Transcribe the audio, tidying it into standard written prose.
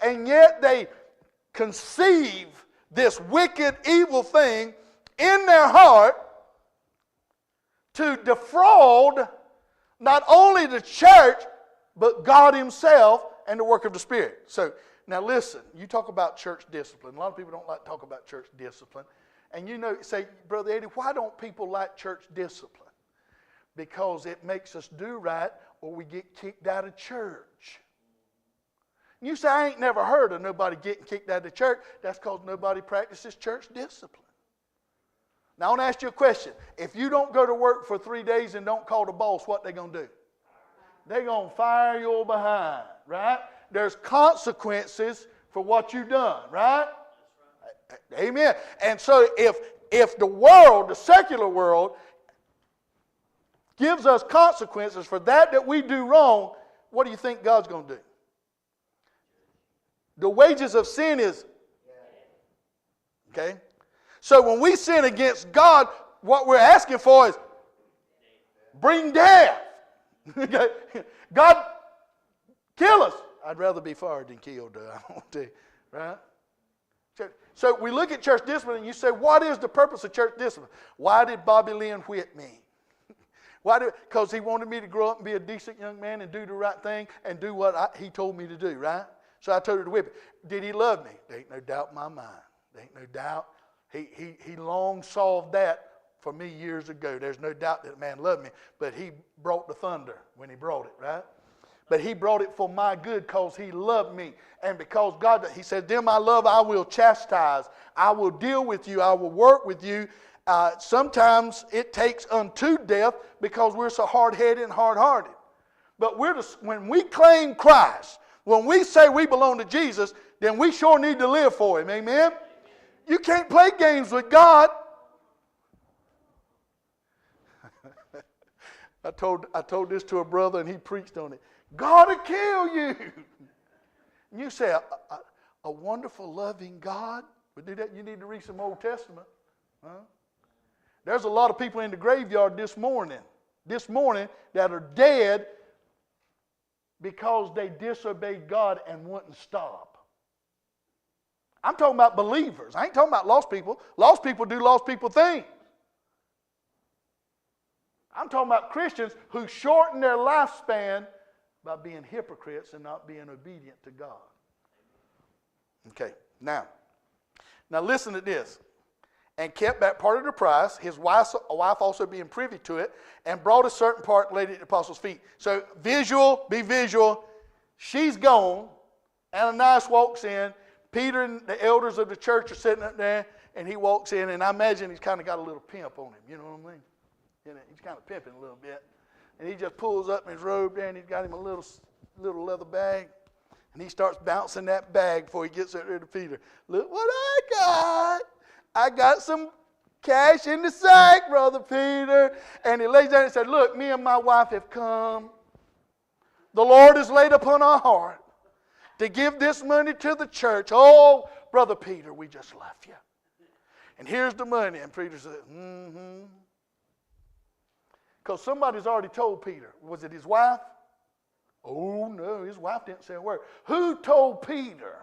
and yet they conceive this wicked, evil thing in their heart to defraud not only the church, but God himself and the work of the Spirit. So, now listen, you talk about church discipline. A lot of people don't like to talk about church discipline. And you know, say, Brother Eddie, why don't people like church discipline? Because it makes us do right or we get kicked out of church. You say, I ain't never heard of nobody getting kicked out of the church. That's because nobody practices church discipline. Now, I want to ask you a question. If you don't go to work for 3 days and don't call the boss, what they going to do? They're going to fire your behind, right? There's consequences for what you've done, right? Amen. And so if the world, the secular world, gives us consequences for that we do wrong, what do you think God's going to do? The wages of sin is, okay? So when we sin against God, what we're asking for is bring death. God, kill us. I'd rather be fired than killed, I don't want to, right? So we look at church discipline and you say, what is the purpose of church discipline? Why did Bobby Lynn whip me? Because he wanted me to grow up and be a decent young man and do the right thing and do what he told me to do, right? So I told her to whip it. Did he love me? There ain't no doubt in my mind. There ain't no doubt. He long solved that for me years ago. There's no doubt that man loved me. But he brought the thunder when he brought it, right? But he brought it for my good because he loved me. And because God, he said, them I love, I will chastise. I will deal with you. I will work with you. Sometimes it takes unto death because we're so hard-headed and hard-hearted. But when we claim Christ, when we say we belong to Jesus, then we sure need to live for him. Amen? You can't play games with God. I told this to a brother and he preached on it. God will kill you. And you say, a wonderful, loving God would do that? You need to read some Old Testament. Huh? There's a lot of people in the graveyard this morning that are dead because they disobeyed God and wouldn't stop. I'm talking about believers. I ain't talking about lost people. Lost people do lost people things. I'm talking about Christians who shorten their lifespan by being hypocrites and not being obedient to God. Okay, now listen to this. And kept back part of the price, his wife also being privy to it, and brought a certain part laid at the apostles' feet. So be visual. She's gone. Ananias walks in. Peter and the elders of the church are sitting up there, and he walks in, and I imagine he's kind of got a little pimp on him. You know what I mean? You know, he's kind of pimping a little bit. And he just pulls up in his robe there, and he's got him a little leather bag. And he starts bouncing that bag before he gets up there to Peter. Look what I got. I got some cash in the sack, Brother Peter. And he lays down and said, look, me and my wife have come. The Lord has laid upon our heart to give this money to the church. Oh, Brother Peter, we just love you. And here's the money. And Peter said, Because somebody's already told Peter. Was it his wife? Oh, no, his wife didn't say a word. Who told Peter